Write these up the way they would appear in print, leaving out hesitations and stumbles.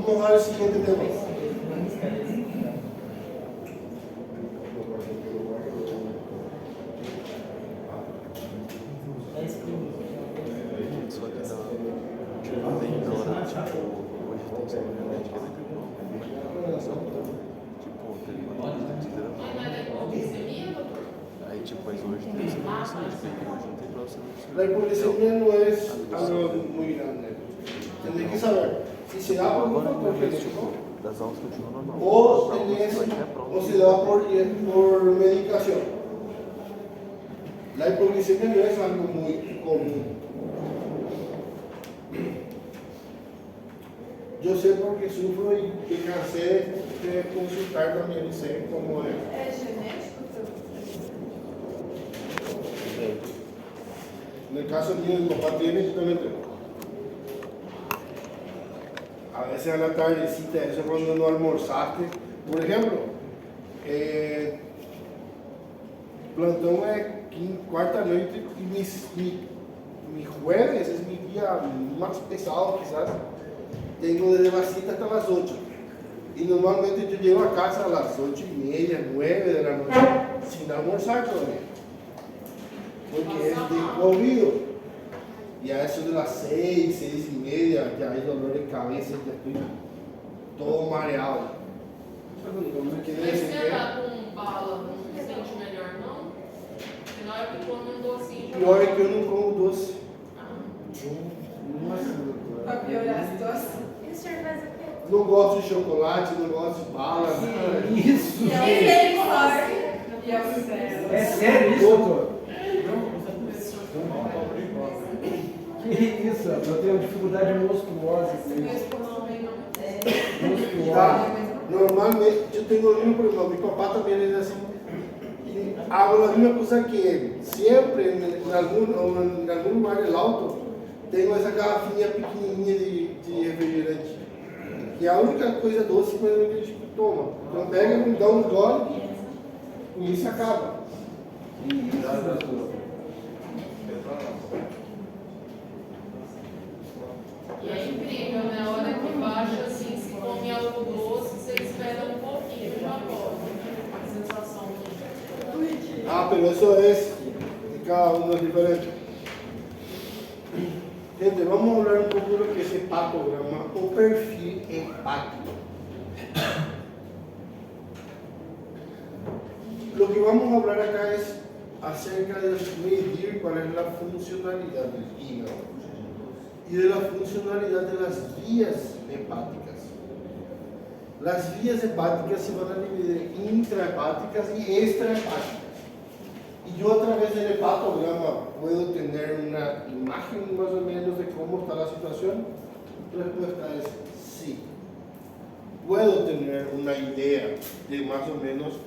Vamos al siguiente tema. Só que não tem na hora, tipo, hoje tem segunda médica, né? Tipo, teve uma entendeu? Aí, tipo, mas hoje tem segunda cirúrgica, e hoje não tem próxima cirúrgica. La hipoglicemia no es algo muy grande. Tendré que saber si se da por un Agora, factor mas, genético tipo, das aulas continua normal. o, tenés, o se da por medicación. La hipoglicemia no es algo muy común. Yo sé porque sufro y que cansé de consultar también y sé cómo es. É genético? En el caso mío, mi papá tiene, yo también tengo. A veces a la tardecita, eso cuando no almorzaste. Por ejemplo, plantón es cuarta noche y mi jueves es mi día más pesado quizás. Tengo desde las 7 hasta las 8. Y normalmente yo llego a casa a las 8:30, 9 de la noche, sin almorzar todavía. Porque es de corrido. Y a eso de las 6, 6:30, ya hay dolor de cabeza, ya estoy todo mareado. Não quiere Mas decir se que andar com bala, não se sente melhor, não? Porque na hora que come um docinho já. pior é que eu não como doce. Pra piorar a situação. E o senhor faz o quê? Não gosto de chocolate, não gosto de bala. nada. Isso! E é o forte. E é o céu. É sério isso, doutor? Que isso? Eu tenho dificuldade musculosa. Tá? Normalmente eu tenho o mesmo problema, meu papá também é assim. E hago a mesma coisa que ele. Sempre em algum lugar do auto, tenho essa garrafinha pequenininha de refrigerante. Que é a única coisa doce que a gente toma. Então pega, me dá um gole e isso acaba. E é incrível, né? A hora que baixa, assim, se come algo doce, você espera um pouquinho, já volta. A sensação do... Ah, pero eso es de cada uno es diferente. Gente, vamos a hablar un poco de lo que es hepatograma o perfil hepático. Lo que vamos a hablar acá es acerca de medir cuál es la funcionalidad del hígado y de la funcionalidad de las vías hepáticas. Las vías hepáticas se van a dividir en intrahepáticas y extrahepáticas. Y yo a través del hepatograma puedo tener una imagen más o menos de cómo está la situación. La respuesta es sí. Puedo tener una idea de más o menos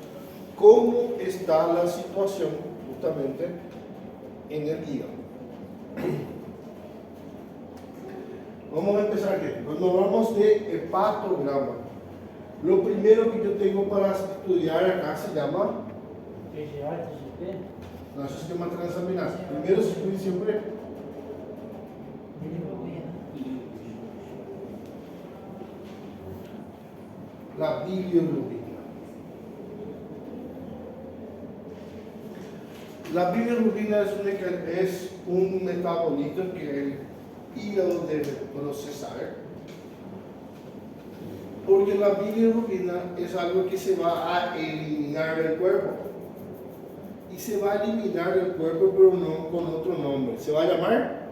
cómo está la situación justamente en el hígado. Vamos a empezar aquí. Cuando hablamos de hepatograma, lo primero que yo tengo para estudiar acá se llama nuestro sistema transaminasa. Primero se estudia siempre la bilirrubina. La bilirrubina es un metabolito que el hígado debe procesar, porque la bilirrubina es algo que se va a eliminar del cuerpo. Y se va a eliminar del cuerpo, pero no con otro nombre. Se va a llamar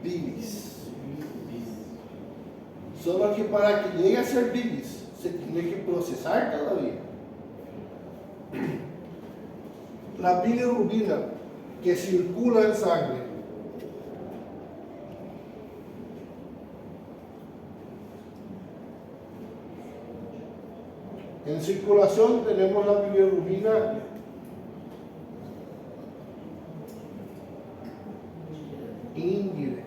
bilis. Solo que para que llegue a ser bilis, se tiene que procesar todavía. La bilirrubina que circula en sangre en circulación tenemos la bilirrubina indirecta.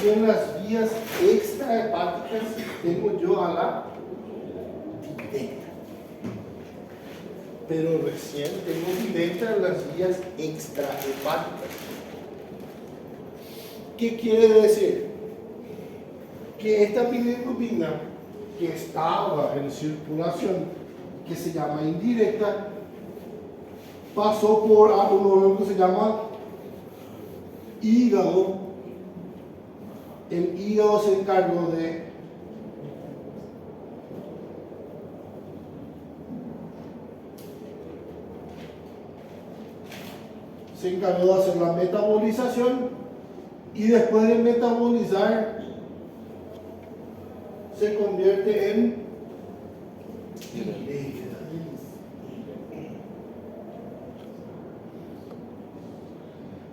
y en las vías extrahepáticas tengo yo a la directa. Pero recién tengo directa en las vías extrahepáticas. ¿Qué quiere decir? Que esta bilirrubina que estaba en circulación, que se llama indirecta, pasó por algo que se llama hígado. El hígado se encargó de hacer la metabolización, y después de metabolizar se convierte en directa.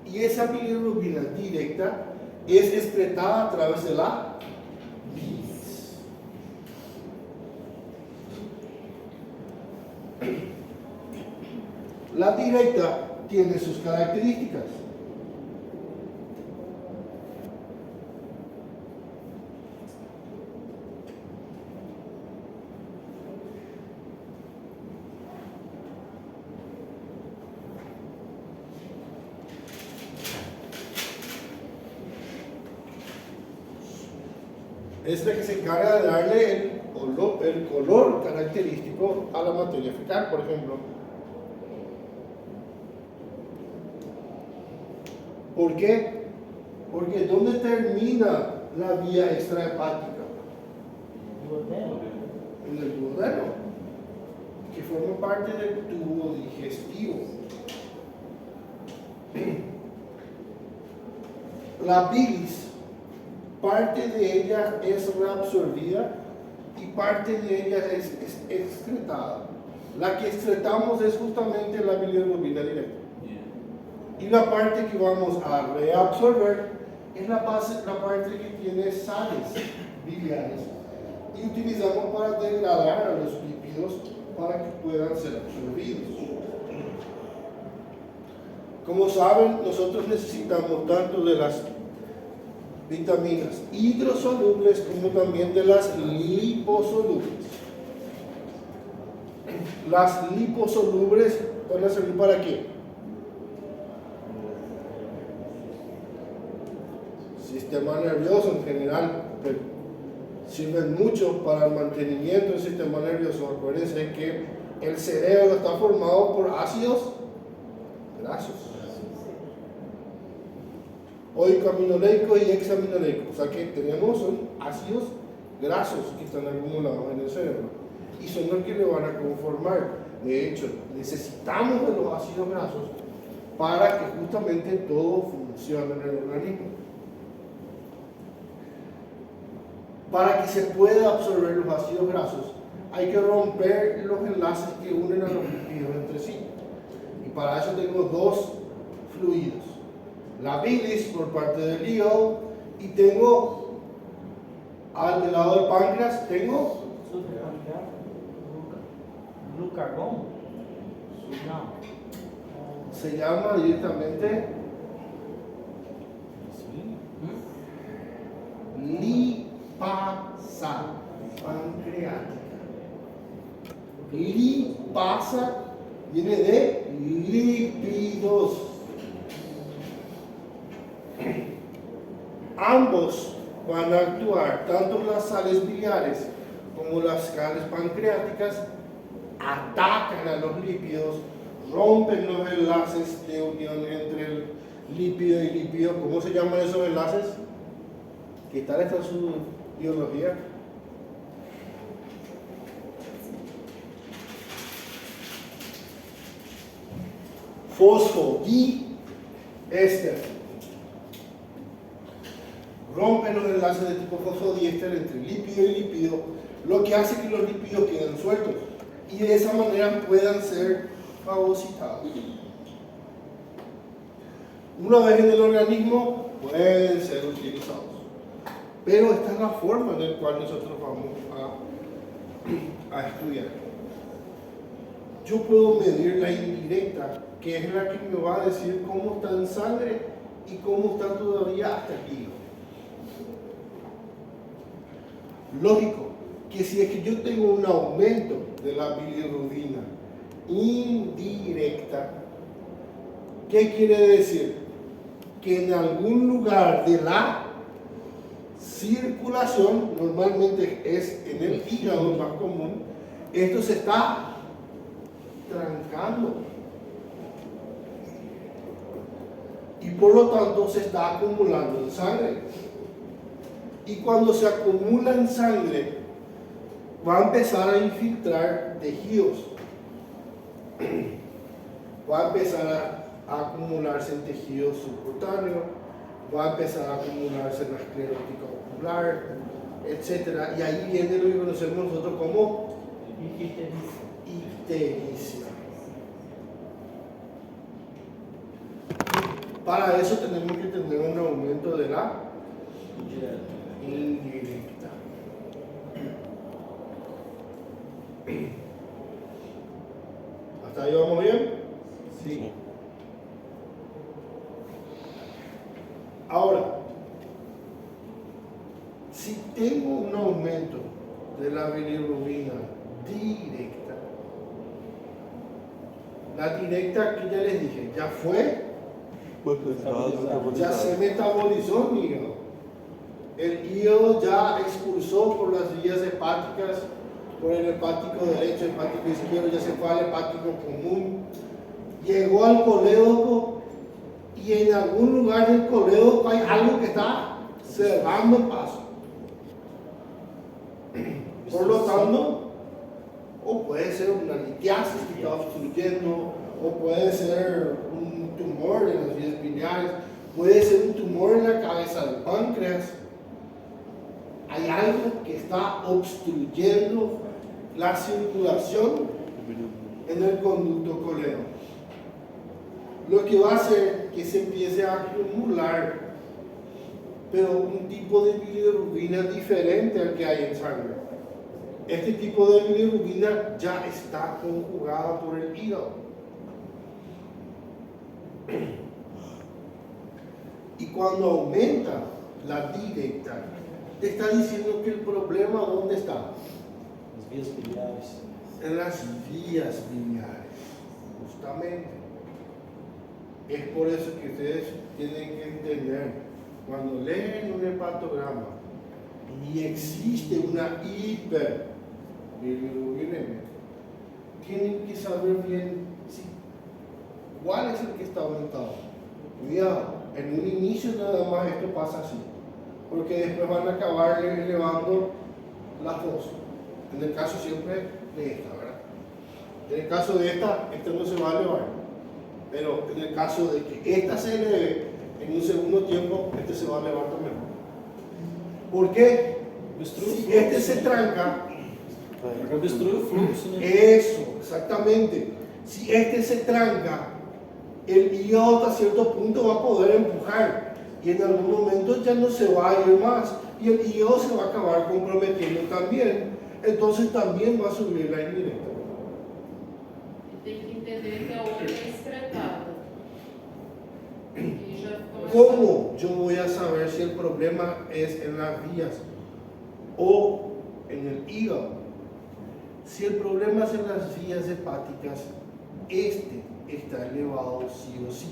Y esa bilirrubina directa es excretada a través de la bilis. La directa tiene sus características. Es la que se encarga de darle el color característico a la materia fecal, por ejemplo. ¿Por qué? Porque ¿dónde termina la vía extrahepática? En el duodeno, que forma parte del tubo digestivo. La bilis, parte de ella es reabsorbida y parte de ella es excretada. La que excretamos es justamente la bilirrubina directa. Y la parte que vamos a reabsorber es la parte que tiene sales biliares y utilizamos para degradar a los lípidos para que puedan ser absorbidos. Como saben, nosotros necesitamos tanto de las vitaminas hidrosolubles como también de las liposolubles. Las liposolubles van a servir ¿para qué? Sistema nervioso en general, pero sirven mucho para el mantenimiento del sistema nervioso. Acuérdense que el cerebro está formado por ácidos grasos, oicaminoleicos y hexaminoleicos. O sea que tenemos son ácidos grasos que están acumulados en el cerebro y son los que le van a conformar. De hecho, necesitamos de los ácidos grasos para que justamente todo funcione en el organismo. Para que se pueda absorber los ácidos grasos, hay que romper los enlaces que unen a los lípidos entre sí. Y para eso tengo dos fluidos. La bilis por parte del hígado, y tengo al lado del páncreas, tengo Glucagon? se llama directamente lipasa pancreática. Lipasa viene de lípidos. Ambos van a actuar, tanto las sales biliares como las sales pancreáticas atacan a los lípidos, rompen los enlaces de unión entre el lípido y lípido. ¿Cómo se llaman esos enlaces? ¿Qué tal está su biología? Fosfodiéster. Rompen los enlaces de tipo fosfodiéster entre lípido y lípido, lo que hace que los lípidos queden sueltos y de esa manera puedan ser fagocitados. Una vez en el organismo pueden ser utilizados, pero esta es la forma en la cual nosotros vamos a estudiar. Yo puedo medir la indirecta, que es la que me va a decir cómo está en sangre y cómo está todavía hasta el hígado. Lógico que si es que yo tengo un aumento de la bilirrubina indirecta, ¿qué quiere decir? Que en algún lugar de la circulación, normalmente es en el hígado más común, esto se está trancando. Y por lo tanto se está acumulando en sangre. Y cuando se acumula en sangre, va a empezar a infiltrar tejidos. Va a empezar a acumularse en tejidos subcutáneos, va a empezar a acumularse en la esclerótica ocular, etc. Y ahí viene lo que conocemos nosotros como ictericia. Para eso tenemos que tener un aumento de la indirecta. ¿Hasta ahí vamos bien? Sí. Ahora, si tengo un aumento de la bilirrubina directa, la directa que ya les dije, ya fue, ya se metabolizó en el hígado. El hígado ya expulsó por las vías hepáticas, por el hepático derecho, hepático izquierdo, ya se fue al hepático común, llegó al colédoco y en algún lugar del colédoco hay algo que está cerrando el paso. Por lo tanto, o puede ser una litiasis que está obstruyendo, o puede ser un tumor en las vías biliares, puede ser un tumor en la cabeza del páncreas. Hay algo que está obstruyendo la circulación en el conducto colédoco. Lo que va a hacer que se empiece a acumular, pero un tipo de bilirrubina diferente al que hay en sangre. Este tipo de bilirrubina ya está conjugada por el hígado. Y cuando aumenta la directa, te está diciendo que el problema ¿dónde está? Las vías biliares. En las vías biliares, justamente. Es por eso que ustedes tienen que entender, cuando leen un hepatograma y existe una hiperbilirubinemia, tienen que saber bien cuál es el que está aumentado. Cuidado, en un inicio nada más esto pasa así, porque después van a acabar elevando las dos. En el caso siempre de esta, ¿verdad? En el caso de esta no se va a elevar. Pero en el caso de que esta se eleve, en un segundo tiempo, se va a elevar también. ¿Por qué? Si este se tranca, eso, exactamente. Si este se tranca, el hígado hasta cierto punto va a poder empujar y en algún momento ya no se va a ir más y el hígado se va a acabar comprometiendo también. Entonces también va a subir la indirecta. Tem que entender que a outra é excretada. E já começa. ¿Cómo yo voy a saber si el problema es en las vías o en el hígado? Si el problema es en las vías hepáticas, este está elevado sí o sí.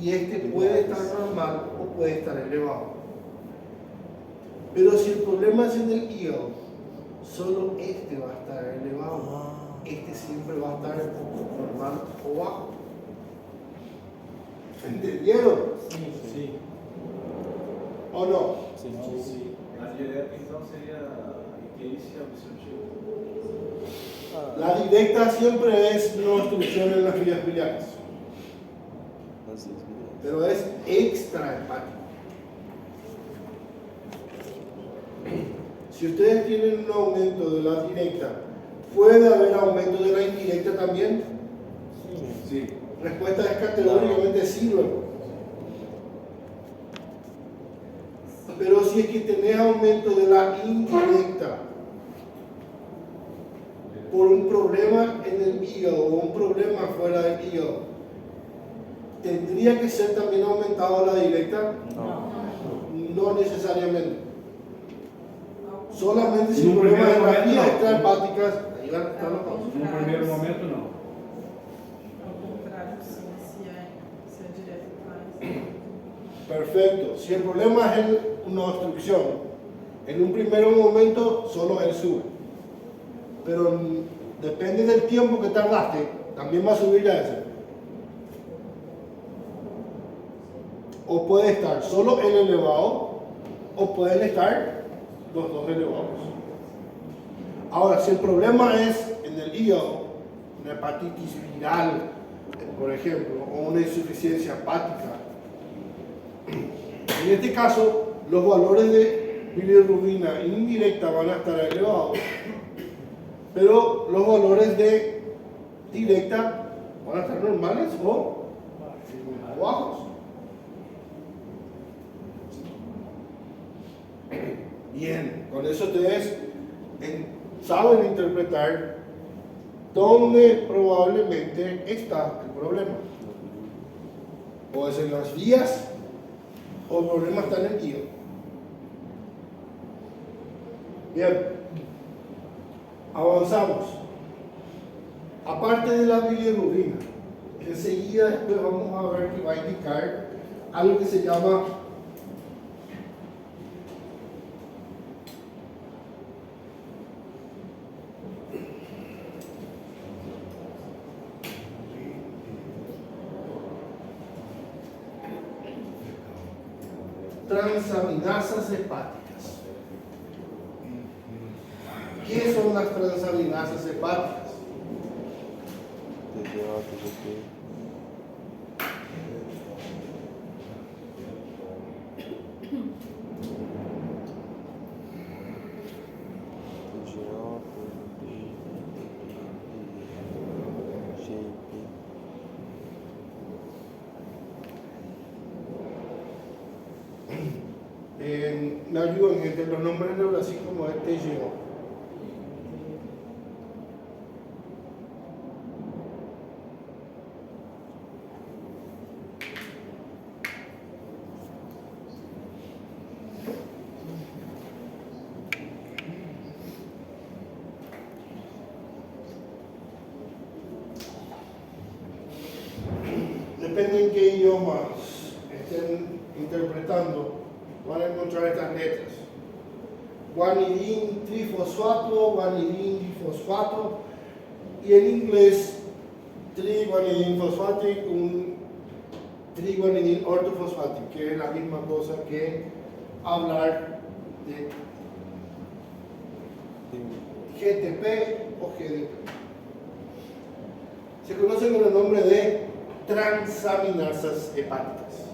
Y este puede estar normal o puede estar elevado. Pero si el problema es en el hígado, solo este va a estar elevado. Este siempre va a estar normal o bajo. ¿Entendieron? Sí. ¿O no? Sí. A direta então seria icterícia obstrutiva. La directa siempre es una obstrucción en las vías biliares, pero es extrahepático. Si ustedes tienen un aumento de la directa, ¿puede haber aumento de la indirecta también? Sí. Respuesta es categóricamente sí, luego. Pero si es que tenés aumento de la indirecta por un problema en el hígado o un problema fuera del hígado, ¿tendría que ser también aumentado la directa? No necesariamente. Solamente si En el un problema primer es las momento, vías no. extrahepáticas, ahí va a estar la pausa. No primeiro momento, não. Ao contrário, sim, se é direto atrás. Perfecto. Si el problema es una obstrucción, en un primer momento solo él sube. Pero depende del tiempo que tardaste, también va a subir ya ese. O puede estar solo el elevado, o pueden estar los dos elevados. Ahora, si el problema es en el hígado, una hepatitis viral, por ejemplo, o una insuficiencia hepática, en este caso, los valores de bilirrubina indirecta van a estar elevados, pero los valores de directa van a estar normales o bajos. Bien, con eso ustedes saben interpretar dónde probablemente está el problema. Puede ser en las vías o el problema está en el hígado. Bien, avanzamos. Aparte de la bilirrubina, enseguida después vamos a ver que va a indicar algo que se llama transaminasas hepáticas. ¿Qué son las transaminasas hepáticas? TGA, TGP. TGA, GIP. Me ayudan entre los nombres de así como este TGO. Depende en qué idiomas estén interpretando, van a encontrar estas letras. Guanidin trifosfato, guanidin difosfato, y en inglés triguanidin fosfatic, un triguanidin ortofosfatic, que es la misma cosa que hablar de GTP o GDP. Se conocen con el nombre de transaminasas hepáticas.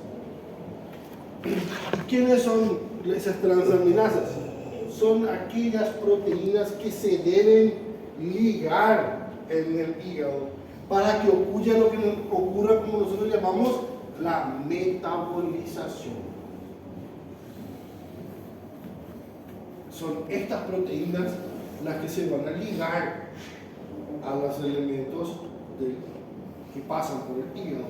¿Y quiénes son esas transaminasas? Son aquellas proteínas que se deben ligar en el hígado para que ocurra como nosotros llamamos la metabolización. Son estas proteínas las que se van a ligar a los elementos que pasan por el hígado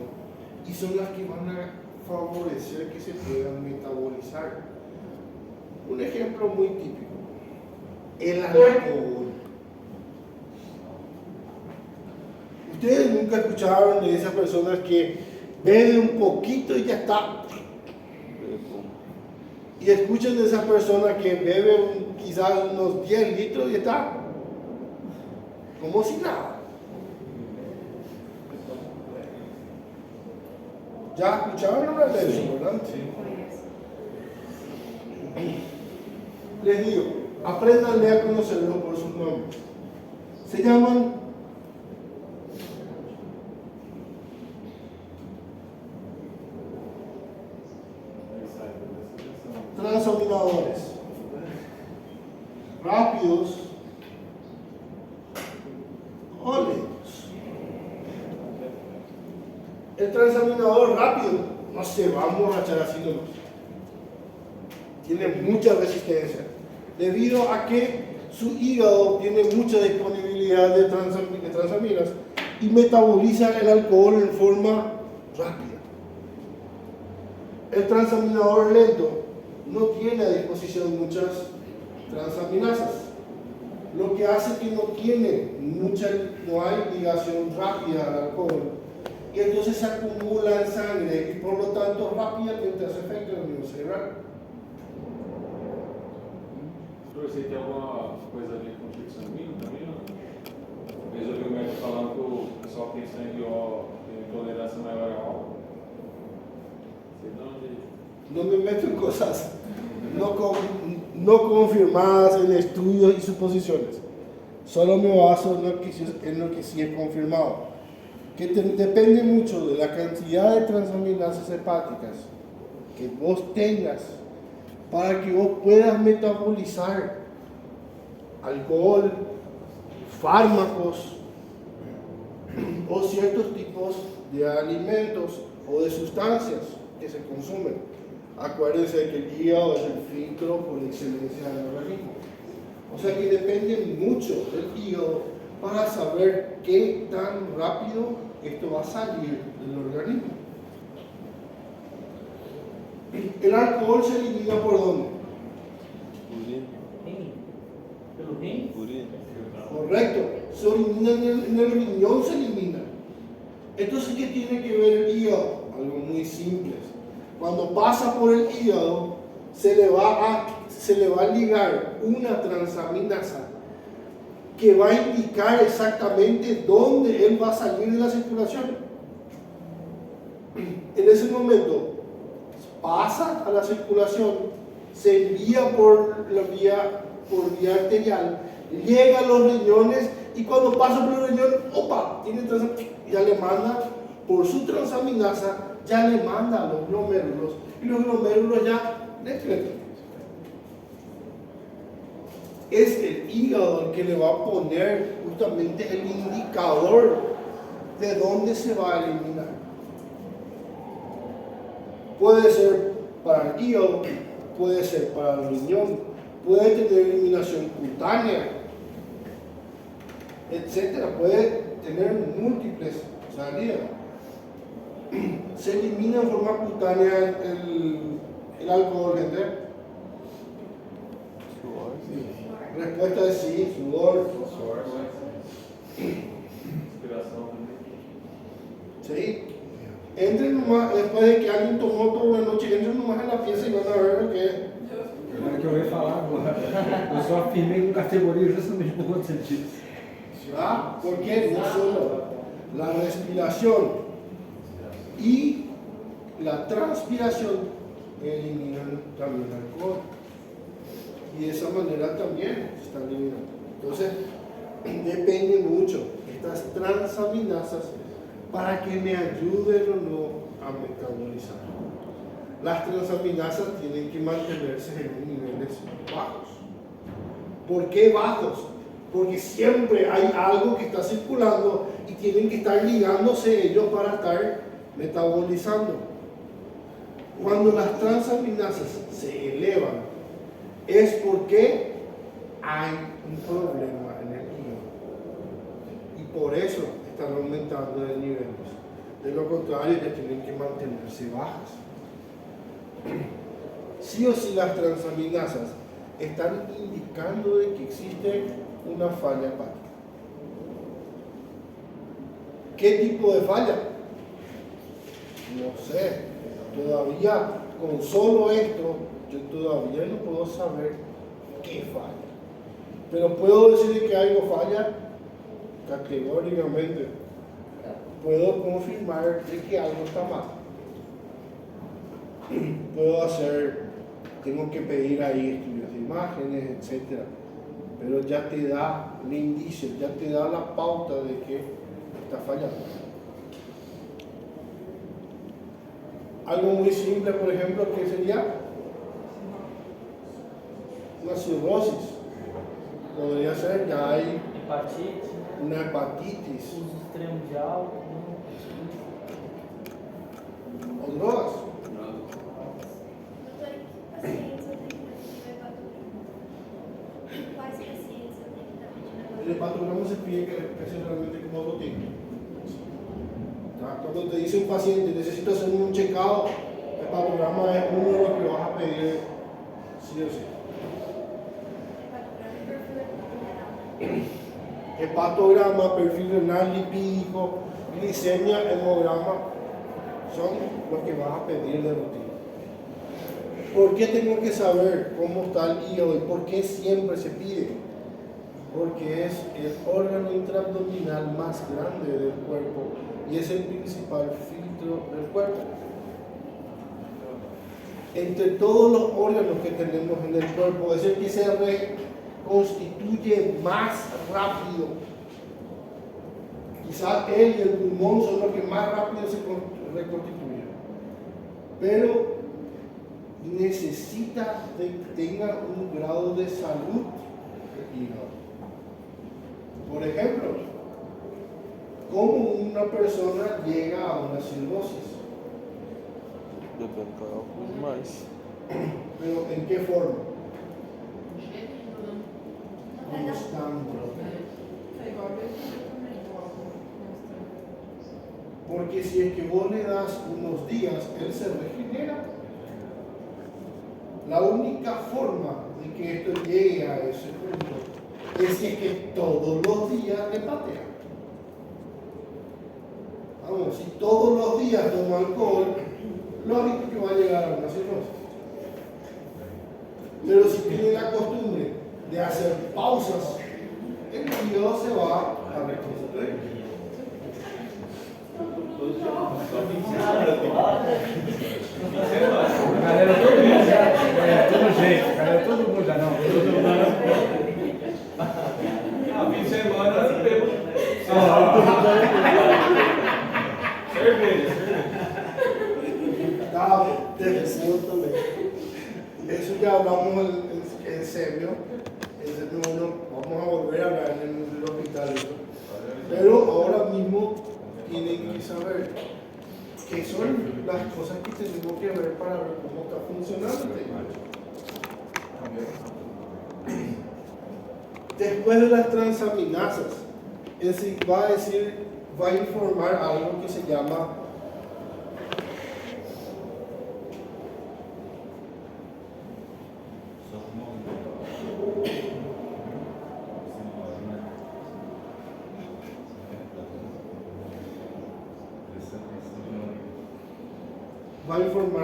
y son las que van a favorecer que se puedan metabolizar. Un ejemplo muy típico, el alcohol. Ustedes nunca escucharon de esas personas que beben un poquito y ya está. Y escuchan de esas personas que beben quizás unos 10 litros y ya está. Como si nada. ¿Ya escucharon hablar de eso, verdad? Les digo, apréndanle a conocerlos por sus nombres. Se llaman transaminadores rápidos o lentos. El transaminador rápido no se va a emborrachar así nomás. Tiene mucha resistencia debido a que su hígado tiene mucha disponibilidad de transaminas y metaboliza el alcohol en forma rápida. El transaminador lento no tiene a disposición muchas transaminasas, lo que hace que no hay ligación rápida al alcohol, y entonces se acumula en sangre y por lo tanto rápidamente hace efecto en el nivel cerebral. Você tem alguma coisa a ver com o tipo sanguíneo também? Não? Às vezes eu vi o médico falando que o pessoal que tem sangue O tem intolerância maior a álcool. Sei de onde. No me meto en cosas no confirmadas en estudios y suposiciones. Solo me baso en lo que sí es confirmado. Que depende mucho de la cantidad de transaminasas hepáticas que vos tengas para que vos puedas metabolizar alcohol, fármacos o ciertos tipos de alimentos o de sustancias que se consumen. Acuérdense de que el hígado es el filtro por excelencia del organismo. O sea que depende mucho del hígado para saber qué tan rápido esto va a salir del organismo. El alcohol se elimina por dónde? Pelo rim? Correcto, se elimina en el riñón, se elimina. Entonces, ¿qué tiene que ver el hígado? Algo muy simple. Cuando pasa por el hígado, se le va a ligar una transaminasa que va a indicar exactamente dónde él va a salir de la circulación. En ese momento, pasa a la circulación, se envía por vía arterial, llega a los riñones y cuando pasa por el riñón, ¡opa! Ya le manda por su transaminasa, ya le manda a los glomérulos y los glomérulos ya le excretan. Es el hígado el que le va a poner justamente el indicador de dónde se va a eliminar. Puede ser para el hígado, puede ser para el riñón, puede tener eliminación cutánea, etcétera, puede tener múltiples salidas. Se elimina en forma cutánea el alcohol, ¿entendés? Respuesta es sí, sudor. Inspiração também. Sí. Entren nomás, después de que alguien tomó toda una noche, entren nomás en la pieza y van a ver lo que es. Era que eu ia falar agora. Eu só afirmei com categoria justamente por conta disso. ¿Ah? Porque no solo la respiración y la transpiración eliminan también el alcohol. Y de esa manera también se están eliminando. Entonces, depende mucho estas transaminasas para que me ayuden o no a metabolizar. Las transaminasas tienen que mantenerse en niveles bajos. ¿Por qué bajos? Porque siempre hay algo que está circulando y tienen que estar ligándose ellos para estar metabolizando. Cuando las transaminasas se elevan, es porque hay un problema en el hígado. Y por eso están aumentando de niveles. De lo contrario, ya tienen que mantenerse bajas. Sí o sí las transaminasas están indicando de que existe una falla hepática. ¿Qué tipo de falla? No sé. Todavía con solo esto, yo todavía no puedo saber qué falla. Pero puedo decir que algo falla categóricamente. Puedo confirmar de que algo está mal. Tengo que pedir ahí estudios de imágenes, etc. Pero ya te da el indicio, ya te da la pauta de que está fallando. Algo muy simple, por ejemplo, que sería una cirrosis. Podría ser, ya hay Hepatite, una hepatitis uso extremo de álcool. o drogas. El hepatograma se pide que es realmente como rutina. Cuando te dice un paciente necesita hacer un checado, el hepatograma es uno de los que vas a pedir sí o sí. hepatograma, perfil renal lipídico, glicemia, hemograma, son los que vas a pedir de rutina. ¿Por qué tengo que saber cómo está el hígado y por qué siempre se pide? Porque es el órgano intraabdominal más grande del cuerpo y es el principal filtro del cuerpo. Entre todos los órganos que tenemos en el cuerpo, es el que se reconstituye más rápido. Quizás él y el pulmón son los que más rápido se reconstituyen. Pero necesita que tenga un grado de salud el hígado. Por ejemplo, ¿cómo una persona llega a una cirrosis? Bebendo álcool demais. ¿Pero en qué forma? É igual a bebida também, o álcool. Porque si es que vos le das unos días, él se regenera. La única forma de que esto llegue a ese punto es si es que todos los días le patea. Vamos, si todos los días toma alcohol, lógico que va a llegar a una cirrosis. Pero si tiene la costumbre de hacer pausas, el hígado se va a reconstruir. Galera, todo mundo já. É, todo jeito, galera, todo mundo já não. Fim de semana eu bebo. Cerveja. Tá, terceiro também. Eso ya hablamos en serio. Vamos a volver a hablar en el hospital. Pero ahora mismo tienen que saber qué son las cosas que tenemos que ver para ver cómo está funcionando. Después de las transaminasas, va a informar algo que se llama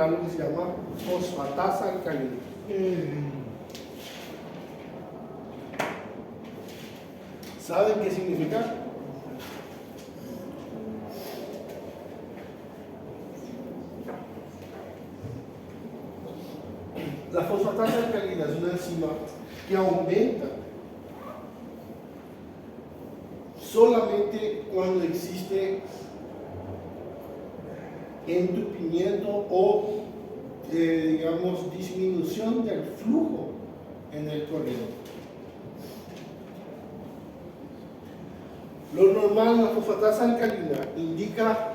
algo que se llama fosfatasa alcalina. ¿Saben qué significa? La fosfatasa alcalina es una enzima que aumenta solamente cuando existe entupimiento o, digamos, disminución del flujo en el corredor. Lo normal, la fosfatasa alcalina indica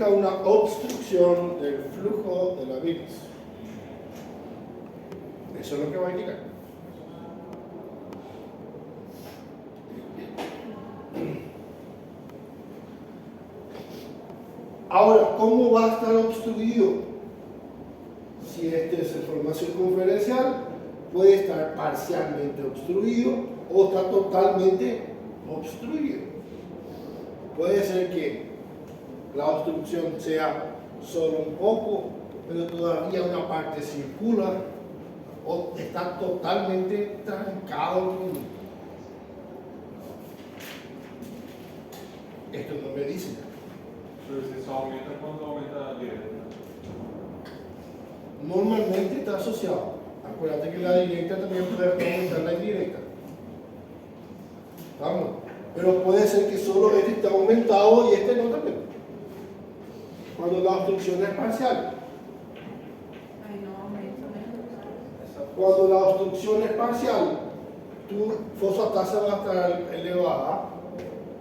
una obstrucción del flujo de la bilis. Eso es lo que va a indicar. Ahora, ¿cómo va a estar obstruido? Si este es de forma circunferencial, puede estar parcialmente obstruido o está totalmente obstruido. Puede ser que la obstrucción sea solo un poco, pero todavía una parte circula, o está totalmente trancado. Esto no me dice. Você só aumenta quando aumenta a direita. Normalmente está asociado. Acuérdate que la directa también puede aumentar la indirecta. Vamos. Pero puede ser que solo este está aumentado y este no también. Cuando la obstrucción es parcial. Aí não aumenta, né? Cuando la obstrucción es parcial, tu fosfatasa va a estar elevada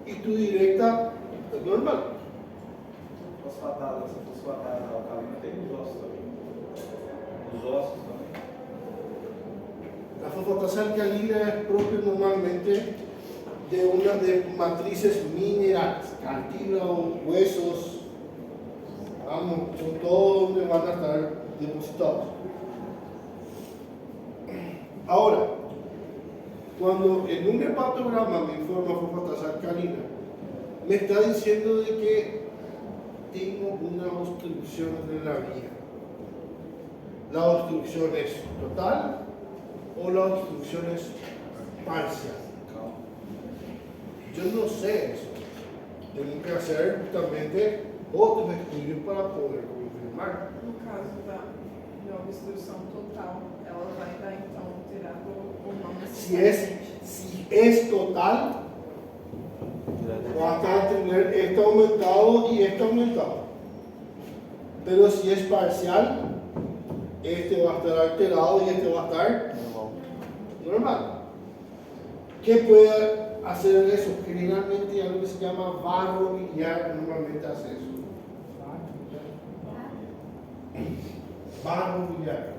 y tu directa es normal. Essa fosfatase alcalina tem nos ossos também. Nos ossos também. La fosfatasa alcalina es propia normalmente de una de matrices minerales, cartílago, huesos, vamos, son todos donde van a estar depositados. Ahora, cuando en un hepatograma me informa fosfatasa alcalina, me está diciendo de que tengo una obstrucción de la vía. ¿La obstrucción es total o la obstrucción es parcial? Yo no sé eso. Tengo que hacer justamente otros estudios para poder confirmar. No caso da obstrução total, ela vai dar então alterar ou não necessariamente. Si es total, va a tener esto aumentado y esto aumentado. Pero si es parcial, este va a estar alterado y este va a estar normal. ¿Qué puede hacer eso? Generalmente hay algo que se llama barro biliar, normalmente hace eso. Barro biliar.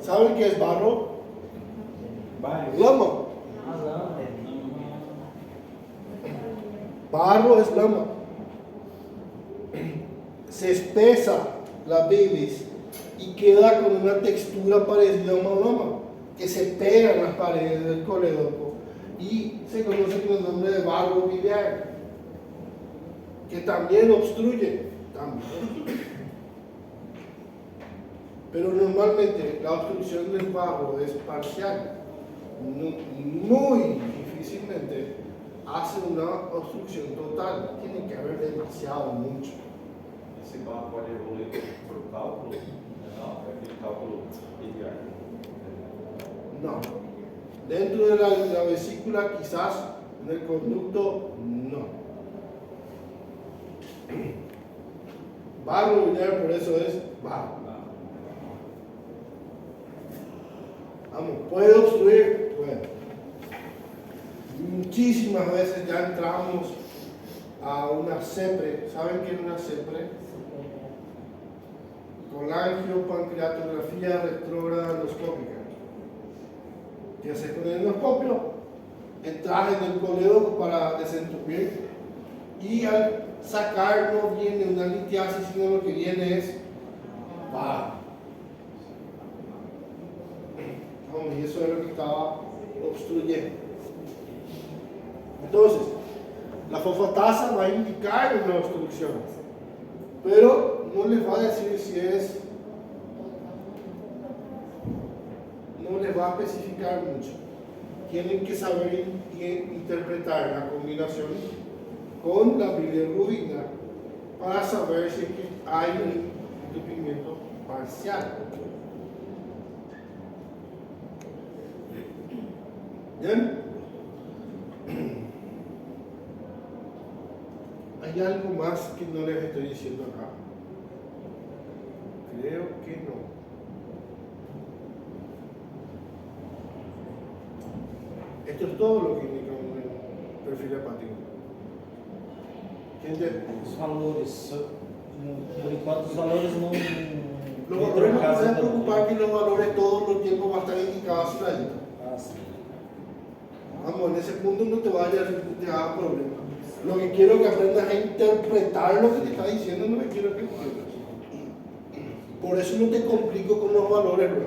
¿Saben qué es barro? Lama. Barro es lama. Se espesa la bilis y queda con una textura parecida a una lama que se pega en las paredes del colédoco y se conoce con el nombre de barro biliar, que también obstruye. Pero normalmente la obstrucción del barro es parcial. Muy difícilmente hace una obstrucción total. Tiene que haber demasiado, mucho. Esse barro pode evoluir para o cálculo? Não, é aquele cálculo biliar. No. Dentro de la vesícula quizás, en el conducto no. Barro biliar, por eso es barro. Vamos, ¿puede obstruir? Puede. Muchísimas veces ya entramos a una CEPRE. ¿Saben qué es una CEPRE? Colangiopancreatografía retrógrada endoscópica. ¿Qué haces con el endoscopio? Entras en el colédoco para desentupir y al sacar no viene una litiasis, sino lo que viene es barro. Y eso es lo que estaba obstruyendo. Entonces, la fosfatasa va a indicar una obstrucción, pero no les va a decir si es, no les va a especificar mucho. Tienen que saber interpretar la combinación con la bilirrubina para saber si hay un entupimiento parcial. ¿Bien? ¿Hay algo más que no les estoy diciendo acá? Creo que no. Esto es todo lo que indica un perfil hepático. Gente, Os valores, por enquanto os valores não. los valores no se deben preocupar que los valores todo el tiempo van a estar indicados a la lista. Ah, sim. Vamos, en ese punto no te vayas a dar problema. Lo que quiero es que aprendas a interpretar lo que te está diciendo, no me quiero que entiendas. Por eso no te complico con los valores, bro.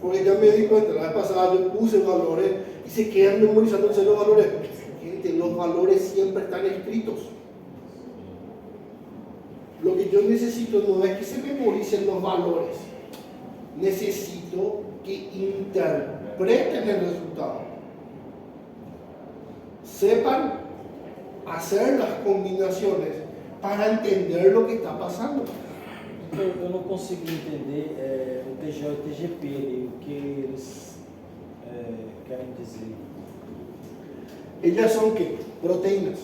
Porque ya me di cuenta, la vez pasada yo puse valores y se quedan memorizándose los valores. Gente, los valores siempre están escritos. Lo que yo necesito no es que se memoricen los valores. Necesito que interpreten el resultado. Sepan hacer las combinaciones para entender lo que está pasando. Eu não consigo entender o TGO e o TGP ali, o que eles querem dizer. Ellas son ¿qué? Proteínas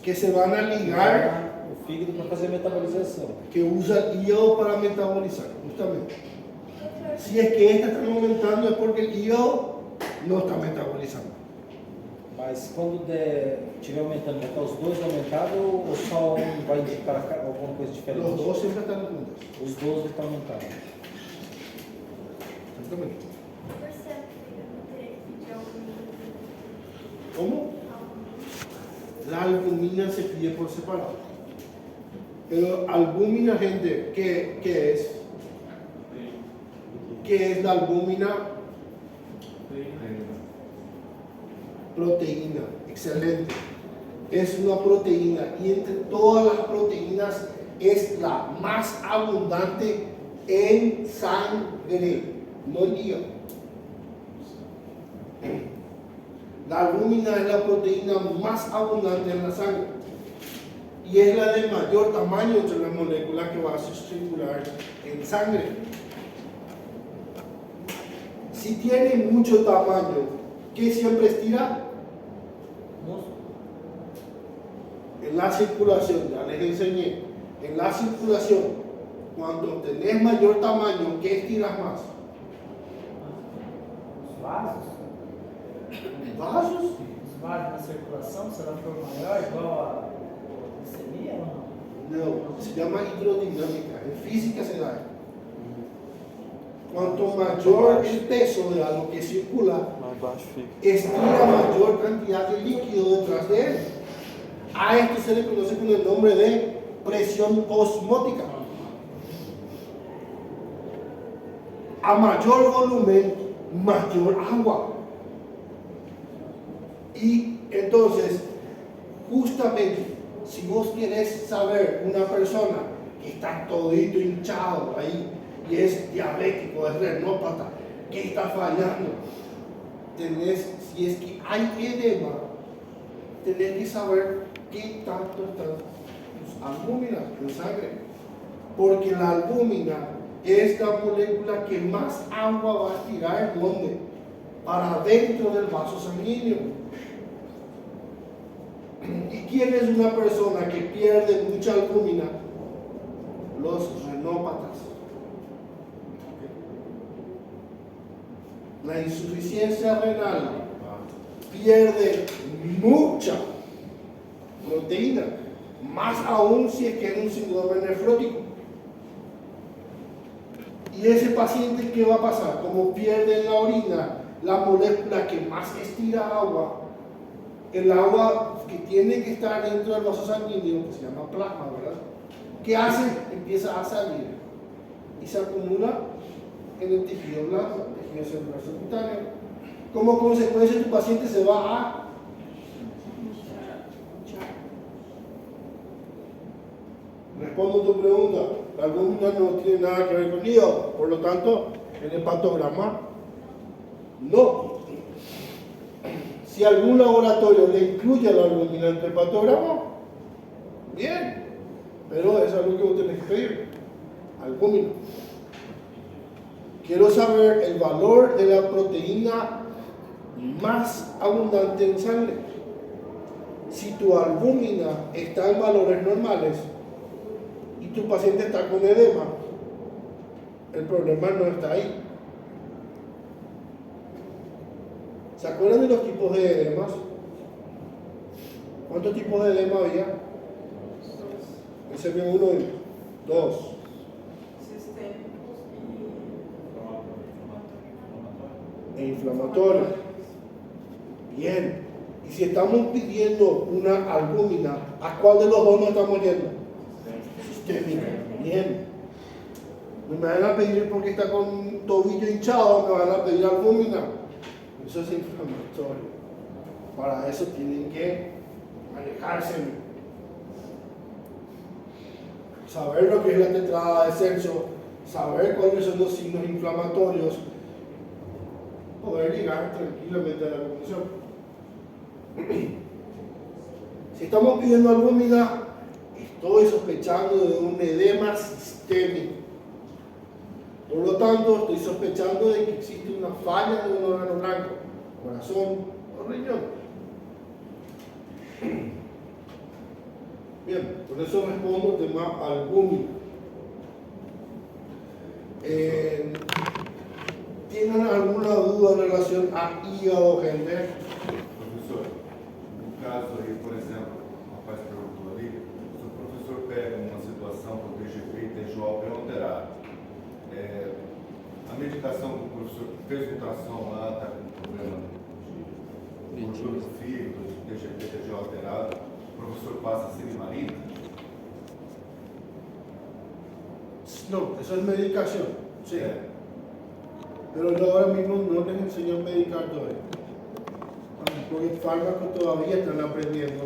que se van a ligar, O fígado para fazer a metabolização. que usa el hígado para metabolizar, justamente. Si es que esta está aumentando es porque el hígado no está metabolizando. Mas quando estiver aumentando, vai estar os dois aumentados ou só um vai indicar alguma coisa diferente? Los dos siempre están juntos. Os dois estão aumentados. Exactamente. Percebe que eu não teria que pedir algum. ¿Cómo? La albumina se pide por separado. Pero albúmina, gente, ¿qué es? ¿Qué es la albúmina? Proteína, excelente. Es una proteína y entre todas las proteínas es la más abundante en sangre, no en hígado. La albúmina es la proteína más abundante en la sangre y es la de mayor tamaño entre las moléculas que va a circular en sangre. Si tiene mucho tamaño, ¿qué siempre estira? En la circulación, ya les enseñé, en la circulación, cuando tenés mayor tamaño, ¿qué estiras más? Os vasos? ¿Vasos? Os vasos na circulação, se ela for maior, igual a glicemia ou não? No, se llama hidrodinámica, en física se da. Cuanto mayor el peso de algo que circula, Mais baixo fica. estira mayor cantidad de líquido detrás de él. A esto se le conoce con el nombre de presión osmótica. A mayor volumen, mayor agua. Y entonces, justamente, si vos querés saber una persona que está todito hinchado ahí y es diabético, es renópata, que está fallando, si es que hay edema, tenés que saber qué tanto están tus albúminas en sangre, porque la albúmina es la molécula que más agua va a estirar, ¿dónde? Para dentro del vaso sanguíneo. ¿Y quién es una persona que pierde mucha albúmina? Los renópatas. La insuficiencia renal pierde mucha proteína, más aún si es que es un síndrome nefrótico. Y ese paciente, ¿qué va a pasar? Como pierde en la orina la molécula que más estira agua, el agua que tiene que estar dentro del vaso sanguíneo, que se llama plasma, ¿verdad? ¿Qué hace? Empieza a salir y se acumula en el tejido blanco, tejido celular subcutáneo. Como consecuencia, tu paciente se va a respondo tu pregunta. La albúmina no tiene nada que ver con hígado, por lo tanto, el hepatograma no. Si algún laboratorio le incluye la albúmina en tu hepatograma, bien, pero eso es algo que vos tenés que pedir. Albúmina. Quiero saber el valor de la proteína más abundante en sangre. Si tu albúmina está en valores normales y tu paciente está con edema, el problema no está ahí. ¿Se acuerdan de los tipos de edemas? ¿Cuántos tipos de edema había? Ese es uno y dos. Sistêmicos E inflamatorio. Bien. Y si estamos pidiendo una albúmina, ¿a cuál de los dos nos estamos yendo? Sistémica. Bien. No me van a pedir porque está con un tobillo hinchado, me van a pedir albúmina. Eso es inflamatorio. Para eso tienen que manejarse. Saber lo que es la tetrada de Celso, saber cuáles son los signos inflamatorios, poder llegar tranquilamente a la conclusión. Si estamos pidiendo albúmina, estoy sospechando de un edema sistémico. Por lo tanto, estoy sospechando de que existe una falla de un órgano blanco, corazón o riñón. Bien, por eso respondo el tema albúmina. ¿Tienen alguna duda en relación a hígado, gente? Professor, no caso aí, por exemplo, o rapaz perguntou ali, se o professor pega uma situação com TGP e TGO bem alterado, a medicação que o professor fez mutação lá, está com problema de gordura no fígado, de TGP, TGO alterado, o professor passa silimarina? No, eso es medicación, sí. Pero yo ahora mismo no les enseño a medicar todavía. Porque fármacos todavía están aprendiendo.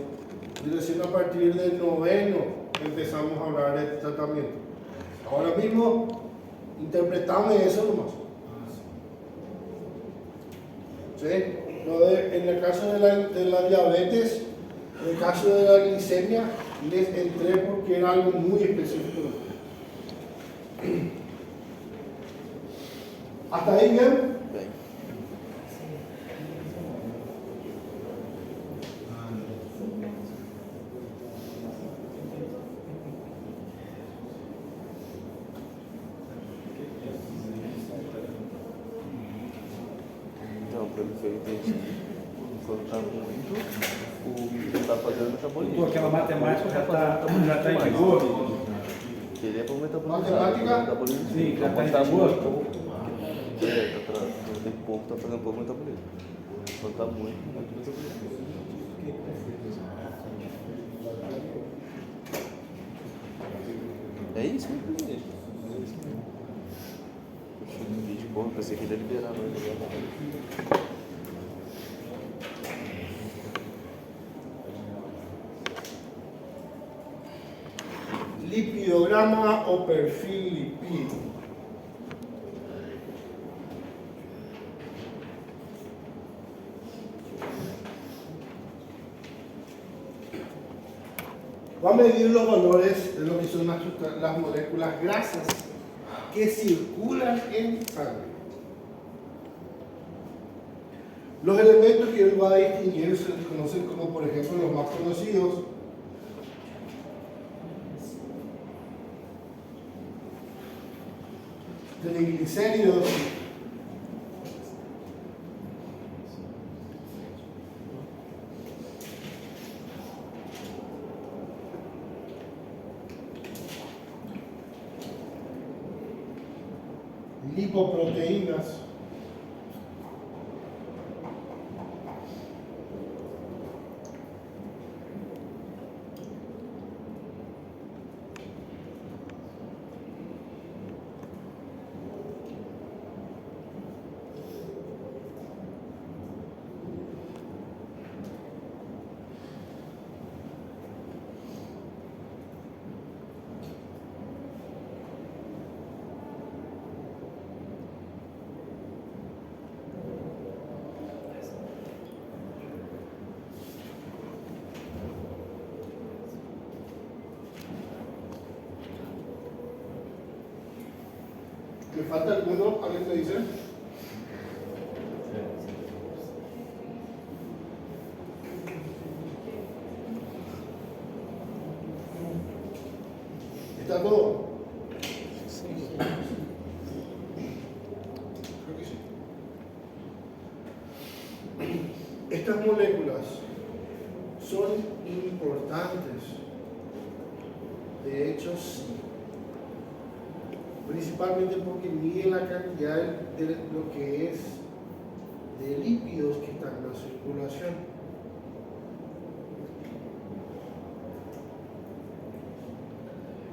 Y recién a partir del 9º empezamos a hablar de tratamiento. Ahora mismo interpretame eso nomás. ¿Sí? En el caso de la diabetes, en el caso de la glicemia, les entré porque era algo muy específico. ¿Hasta ahí bien? Bem. Então, pelo que eu entendi, quando está muito, o que está fazendo metabolismo. Pô, aquela matemática já está em vigor? Que ele é para o metabolismo. Matemática? Metabolismo. Sim, já Então, está quando em vigor? muito, tem pouco, está fazendo pouco metabolismo. Quando está muito metabolismo. É isso, meu presidente. Puxa, um vídeo bom, pensei que ele ia liberar, mas não ia. Lipidograma o perfil lipídico. Va a medir los valores de lo que son las moléculas grasas que circulan en sangre. Los elementos que él va a distinguir se les conocen como, por ejemplo, los más conocidos: triglicéridos, lipoproteínas, ¿me falta alguno? ¿Alguien me dice? ¿Está todo? Creo que sí. Estas moléculas son importantes. De hecho, sí. Principalmente porque mide la cantidad de lo que es de lípidos que están en la circulación.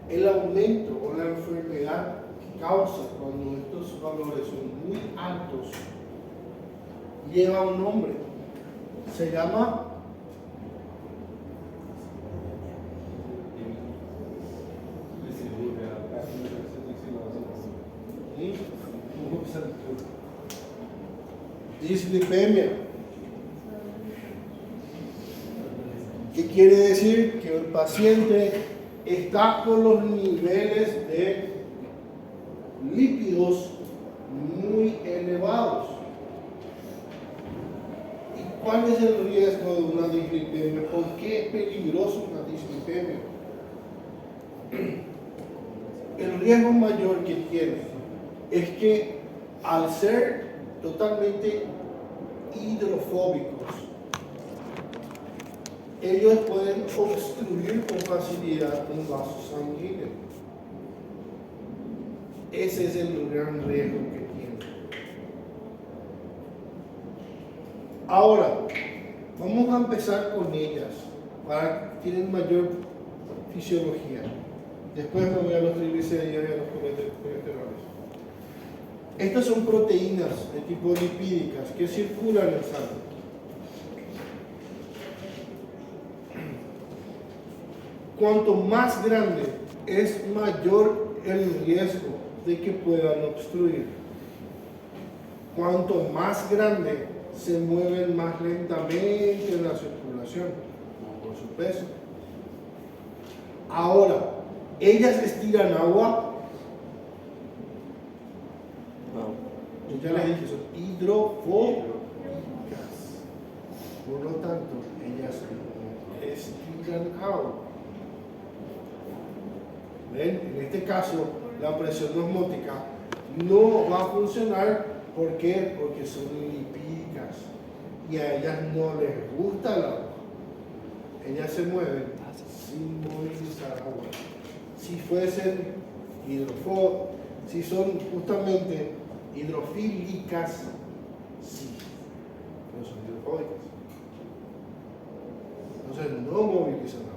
El aumento o la enfermedad que causa cuando estos valores son muy altos lleva un nombre. Se llama dislipemia. ¿Qué quiere decir? Que el paciente está con los niveles de lípidos muy elevados. ¿Y cuál es el riesgo de una dislipemia? ¿Por qué es peligroso una dislipemia? El riesgo mayor que tiene es que al ser totalmente hidrofóbicos. Ellos pueden obstruir con facilidad un vaso sanguíneo. Ese es el gran riesgo que tienen. Ahora, vamos a empezar con ellas para que tienen mayor fisiología. Después me voy a los triglicéridos y a los colesteroles. Estas son proteínas de tipo lipídicas que circulan en sangre. Cuanto más grande es mayor el riesgo de que puedan obstruir. Cuanto más grande se mueven más lentamente en la circulación por su peso. Ahora, ellas estiran agua. No. Yo ya les dije, son hidrofóbicas. Por lo tanto, ellas estiran agua. ¿Ven? En este caso, la presión osmótica no va a funcionar. ¿Por qué? Porque son lipídicas y a ellas no les gusta el agua. Ellas se mueven sin movilizar agua. Si fuesen si son justamente hidrofílicas, sí, pero son hidrofóbicas. Entonces no movilizan agua.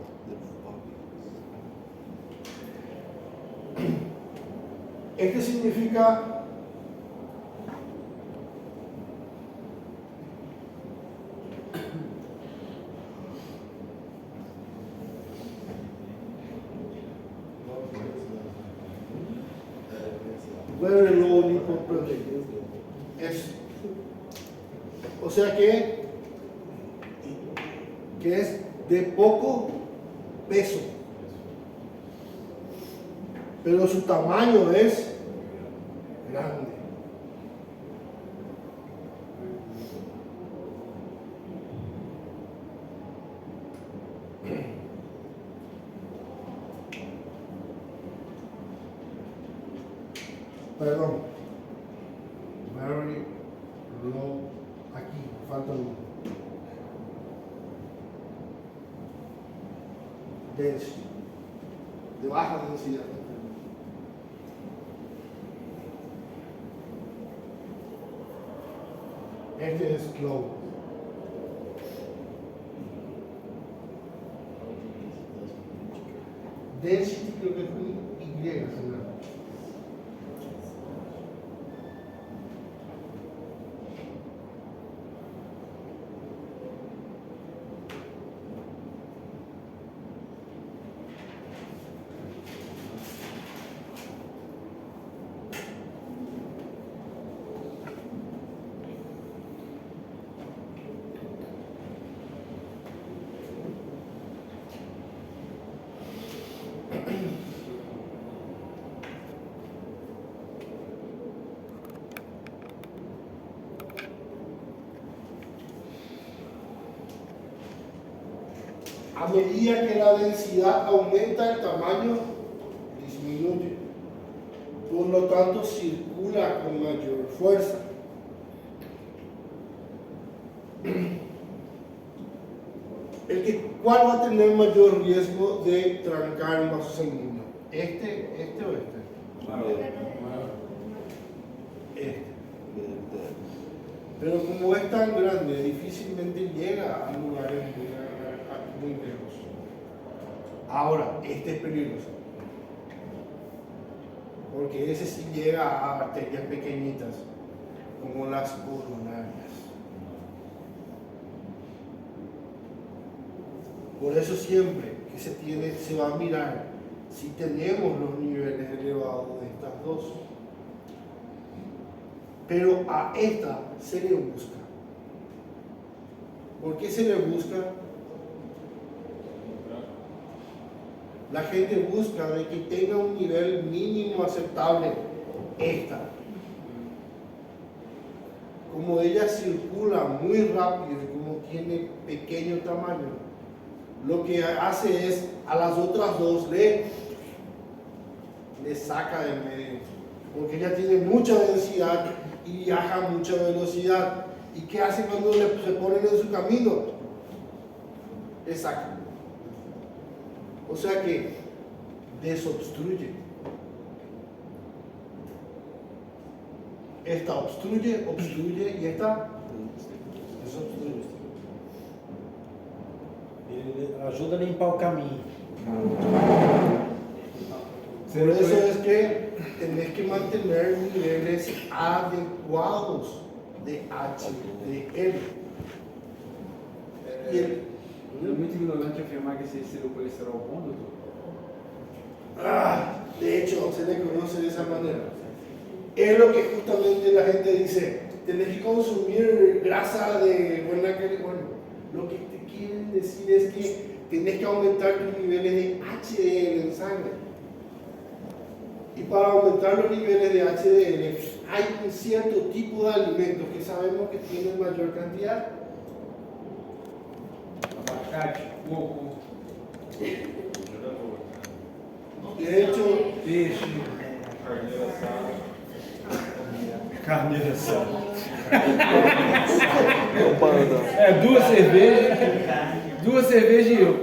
Este significa very low lipoprotein. O sea que es de poco peso, pero su tamaño es grande. Perdón. Very low. Aquí, falta uno. Density. De baja densidad. Este es low. Density creo que es un Y, ¿verdad? A medida que la densidad aumenta, el tamaño disminuye. Por lo tanto, circula con mayor fuerza. ¿Cuál va a tener mayor riesgo de trancar el vaso sanguíneo? ¿Este o este? Este. Pero como es tan grande, difícilmente llega a lugares muy lejos. Ahora, este es peligroso. Porque ese sí llega a arterias pequeñitas, como las coronarias. Por eso siempre que se va a mirar si tenemos los niveles elevados de estas dos. Pero a esta se le busca. ¿Por qué se le busca? La gente busca de que tenga un nivel mínimo aceptable. Esta. Como ella circula muy rápido y como tiene pequeño tamaño, lo que hace es a las otras dos le saca del medio. Porque ella tiene mucha densidad y viaja a mucha velocidad. ¿Y qué hace cuando se ponen en su camino? Le sacan. O sea que desobstruye. Esta obstruye y esta desobstruye. Ele ajuda a limpar o caminho. Por eso es que tenés que mantener niveles adecuados de HDL. Y É muito ignorante afirmar que esse seria o colesterol bom, doutor? de hecho, se le conoce de esa manera. Es lo que justamente la gente dice, tenés que consumir grasa de buena calidad. Bueno, lo que te quieren decir es que tenés que aumentar tus niveles de HDL en sangre. Y para aumentar los niveles de HDL hay un cierto tipo de alimentos que sabemos que tienen mayor cantidad. Abacate, coco. De hecho, Peixe, carneiro assado. Carneiro assado. Panda. É, duas cervejas e eu.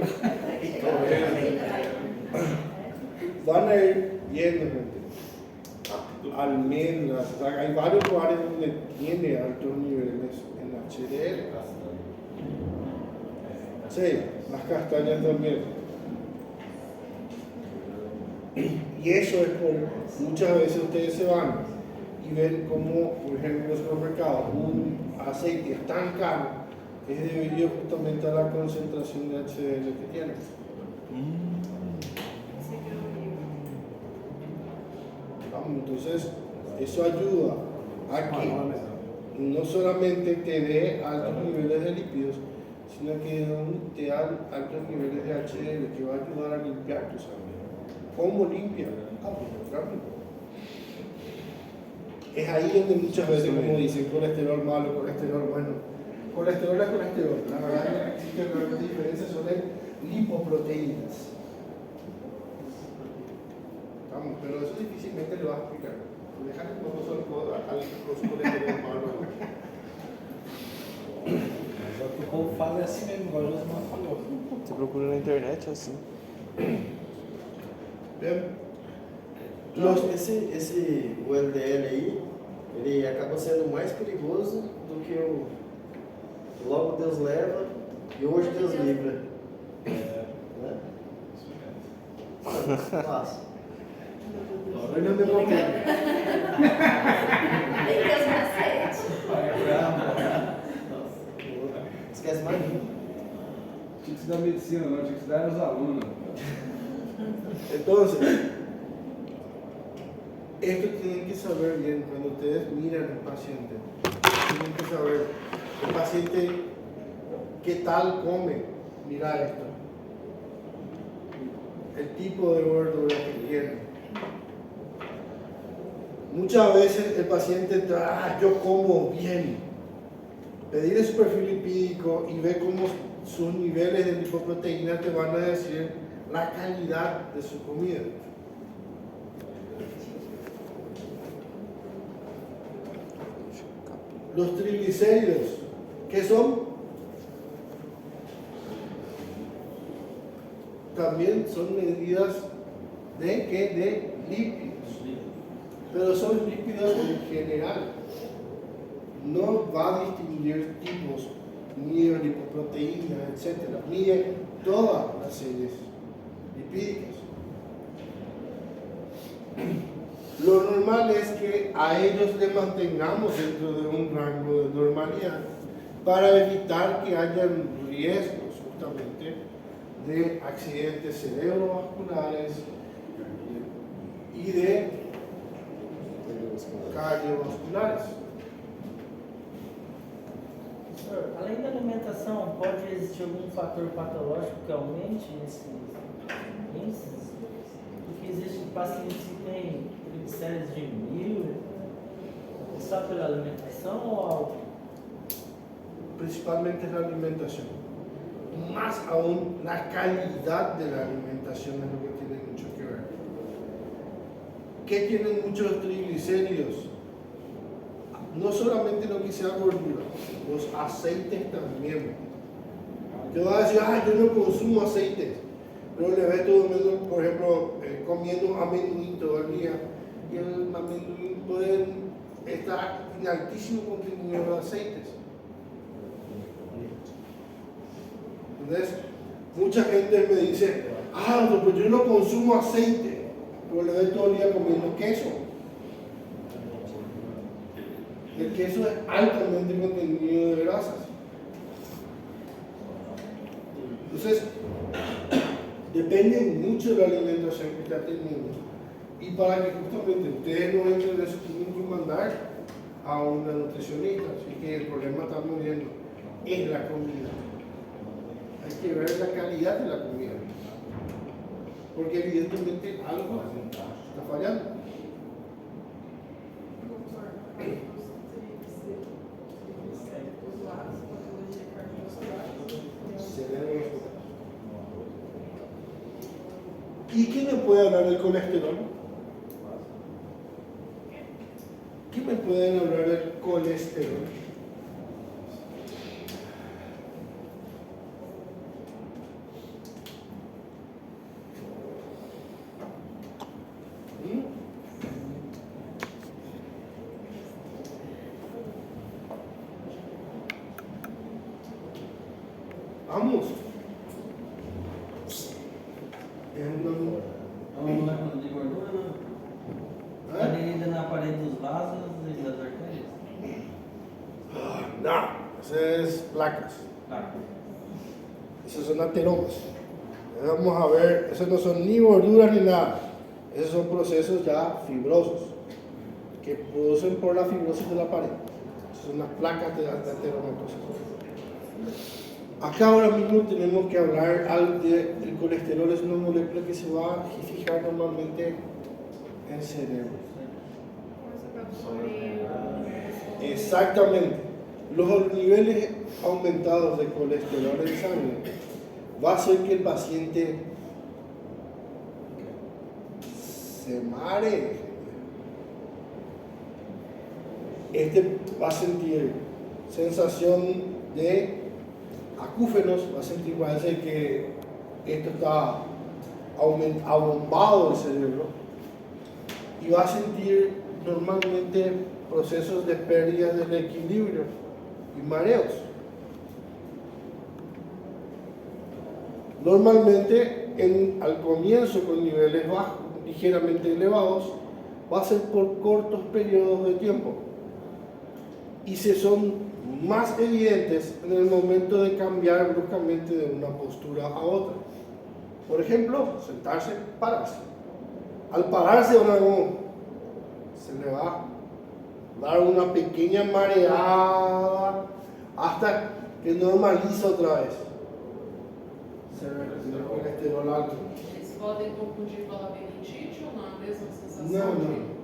van a ir viendo, gente. Almendras, hay varios lugares donde tiene altos niveles en HDL. Sí, las castañas también. Y eso es por muchas veces ustedes se van y ven como, por ejemplo, en los supermercados, un aceite es tan caro, es debido justamente a la concentración de HDL que tiene. Entonces, eso ayuda a que no solamente te dé altos niveles de lípidos, sino que te dan altos niveles de HDL que va a ayudar a limpiar tu sangre. ¿Cómo limpia? Es ahí donde muchas veces, como dicen, colesterol malo, colesterol bueno. Colesterol es colesterol. La verdad que existe realmente diferencia, son lipoproteínas. Vamos, pero eso difícilmente lo vas a explicar. Déjame cómo son los colesterol malo. O povo fala assim mesmo, igual o Josimar falou. Você procura na internet assim. Bien. O LDL aí, ele acaba sendo mais perigoso do que o logo Deus leva e hoje Deus livra. Né? Nossa. Hoy no me conviene. Tem que os macetes. Esquece mais um. Tinha que se dar medicina, não, tinha que se dar aos alunos. Entonces, esto tienen que saber bien cuando ustedes miran al paciente. Tienen que saber el paciente qué tal come. Mira esto. El tipo de verdura que tiene. Muchas veces el paciente trae, yo como bien. Pedirle su perfil lipídico y ve cómo sus niveles de lipoproteína te van a decir la calidad de su comida. Los triglicéridos, ¿qué son? También son medidas de lípidos, pero son lípidos en general. No va a distinguir tipos, ni de lipoproteína, etc., ni de todas las series lipídicas. Lo normal es que a ellos les mantengamos dentro de un rango de normalidad para evitar que hayan riesgos justamente de accidentes cerebrovasculares y de cardiovasculares. Além da alimentação, pode existir algum fator patológico que aumente esses índices? Porque existem pacientes que têm triglicéridos de 1000, só pela alimentação ou algo? Principalmente la alimentación. Más aún la calidad de la alimentación es lo que tiene mucho que ver. ¿Qué tienen muchos triglicéridos? no solamente lo que sea gordura, los aceites también. Te vas a decir, yo no consumo aceites, pero le ves todo el mundo, por ejemplo, comiendo amenuín todo el día, y el amenuín puede estar en altísimo contenido de aceites. Entonces, mucha gente me dice, pues yo no consumo aceite, pero le ves todo el día comiendo queso. El queso es altamente contenido de grasas. Entonces, depende mucho de la alimentación que está teniendo. Y para que justamente ustedes no entren en eso, tienen que mandar a una nutricionista. Así que el problema estamos viendo es la comida. Hay que ver la calidad de la comida. Porque evidentemente algo está fallando. ¿Y quién me puede hablar del colesterol? ¿Quién me puede hablar del colesterol? Vamos. Vamos lá de gordura, está dividida na parede dos vasos e das artérias? No, esas es placas. Esos son ateromas. Vamos a ver, esos no son ni gorduras ni nada. Esos son procesos ya fibrosos que producen por la fibrosis de la pared. Son las placas de ateromatosis. Acá ahora mismo tenemos que hablar del colesterol. Es una molécula que se va a fijar normalmente en el cerebro. Exactamente. Los niveles aumentados de colesterol en sangre va a hacer que el paciente se maree. Va a sentir sensación de acúfenos, va a sentir, parece que esto está abombado el cerebro, y va a sentir normalmente procesos de pérdida del equilibrio y mareos. Normalmente al comienzo con niveles bajos, ligeramente elevados, va a ser por cortos periodos de tiempo y se son más evidentes en el momento de cambiar bruscamente de una postura a otra. Por ejemplo, sentarse, pararse. Al pararse se le va a dar una pequeña mareada hasta que normaliza otra vez. Se ve el colesterol alto. Eles podem confundir com a labirintite ou não? A mesma sensação? No.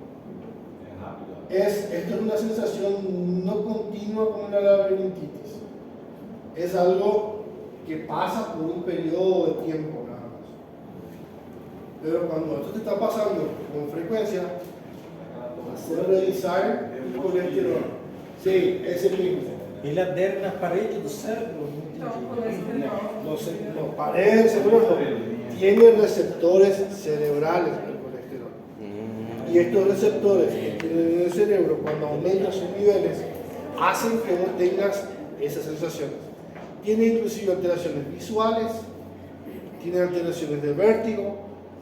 Esto es una sensación no continua como la laberintitis. Es algo que pasa por un periodo de tiempo nada más. Pero cuando esto te está pasando con frecuencia, hacer revisar el colesterol. Sí, ese mismo. Ele adere na parede do cérebro? Então, No, paredes del cerebro tiene receptores cerebrales el colesterol. Y estos receptores que tienen en el cerebro, cuando aumentan sus niveles, hacen que vos tengas esas sensaciones. Tiene inclusive alteraciones visuales, tiene alteraciones de vértigo,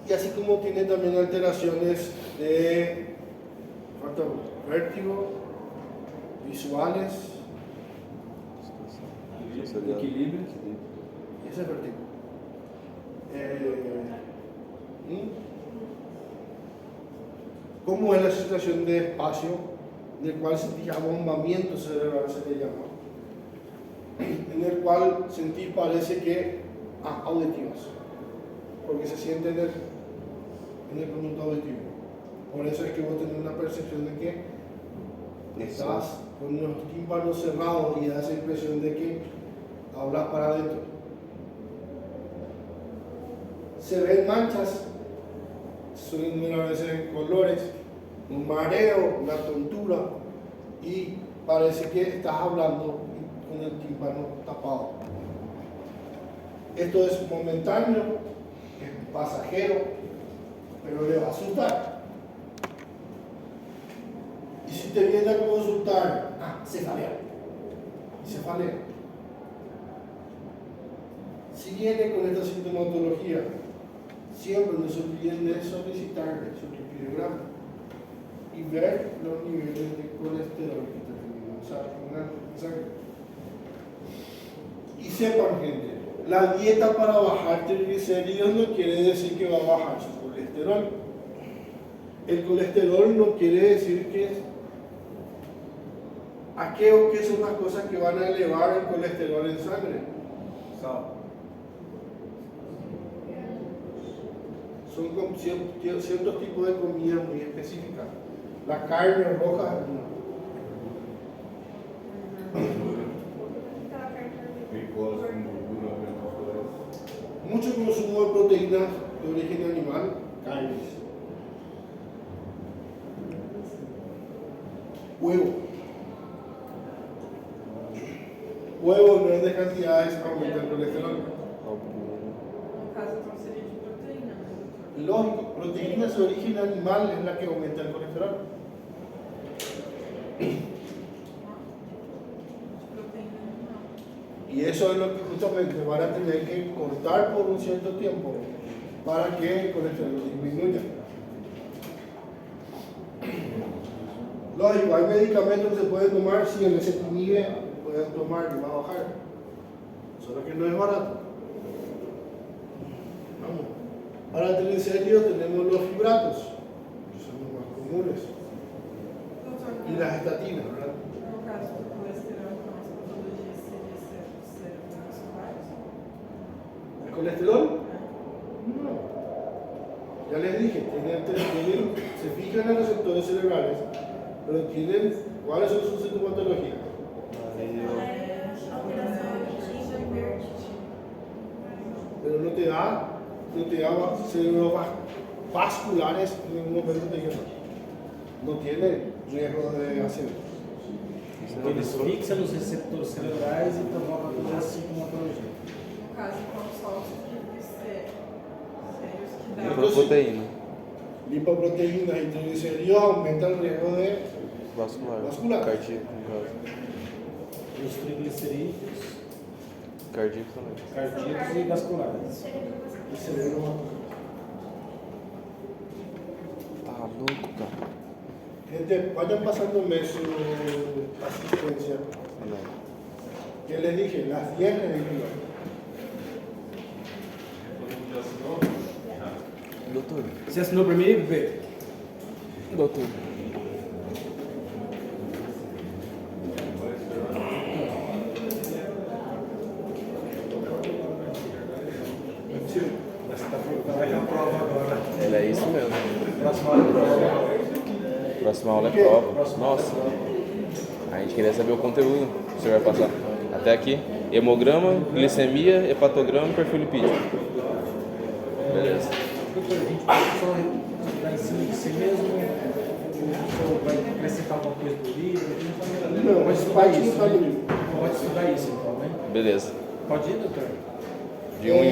y así como tiene también alteraciones de vértigo, visuales. Equilíbrio. Ese es vértigo. ¿Cómo es la situación de espacio en el cual sentís abombamiento cerebral, se le llama? En el cual sentís, parece que auditivas, porque se siente en el conducto auditivo. Por eso es que vos tenés una percepción de que estás con los tímpanos cerrados y da esa impresión de que hablas para adentro. Se ven manchas, suelen ver a veces colores, un mareo, una tontura, y parece que estás hablando con el tímpano tapado. Esto es momentáneo, es pasajero, pero le va a asustar. Y si te viene a consultar, cefalea. Cefalea. Si viene con esta sintomatología, siempre no se olviden de solicitarle su lipidograma y ver los niveles de colesterol que está teniendo en sangre. Y sepan, gente, la dieta para bajar triglicéridos no quiere decir que va a bajar su colesterol. El colesterol no quiere decir que es aquello que son las cosas que van a elevar el colesterol en sangre. Son ciertos tipos de comida muy específicas. La carne roja mucho consumo de proteínas de origen animal, carnes, huevo en grandes cantidades aumenta el colesterol. No caso, então seria de proteína, né? Lógico, proteínas de origen animal es la que aumenta el colesterol. Y eso es lo que justamente van a tener que cortar por un cierto tiempo para que el colesterol disminuya. Lógico, hay medicamentos que se pueden tomar, si el ezetimibe pueden tomar y va a bajar. Solo que no es barato. Vamos. Para triglicéridos tenemos los fibratos, que son los más comunes, y las estatinas, ¿verdad? No caso do colesterol, então as patologias seria cerebrovasculares? ¿El colesterol? No. Ya les dije, se fijan en los receptores cerebrales, pero tienen, ¿cuáles son sus sintomatologías? Pero no te da cerebrovasculares en ningún momento te digan, no tiene riesgo de ACV. Eles fixam nos receptores cerebrais e provocam toda essa sintomatologia. No caso, então, só os triglicéridos que dá. Lipoproteína. Lipoproteínas y triglicéridos aumentan el riesgo de vascular. Cardíaco, no caso. Os triglicerídeos, Cardíaco também. cardíacos e vasculares. el cerebro. Tá louco, cara. Gente, vayan pasándome su asistencia. Que les dije, las 10 de enero. Doutor. Você assinou primeiro, bebê? Doutor. Ele é isso mesmo. Próxima aula é prova. Nossa. A gente queria saber o conteúdo que o senhor vai passar. Até aqui, hemograma, glicemia, hepatograma e perfil lipídico. Beleza. Doutor, a gente pode só estudar em cima de si mesmo? Ou vai acrescentar alguma coisa do livro? Não, Pode estudar pode isso, estudar né? no livro. Pode estudar isso, então, né? Beleza. Pode ir, doutor? De 1 em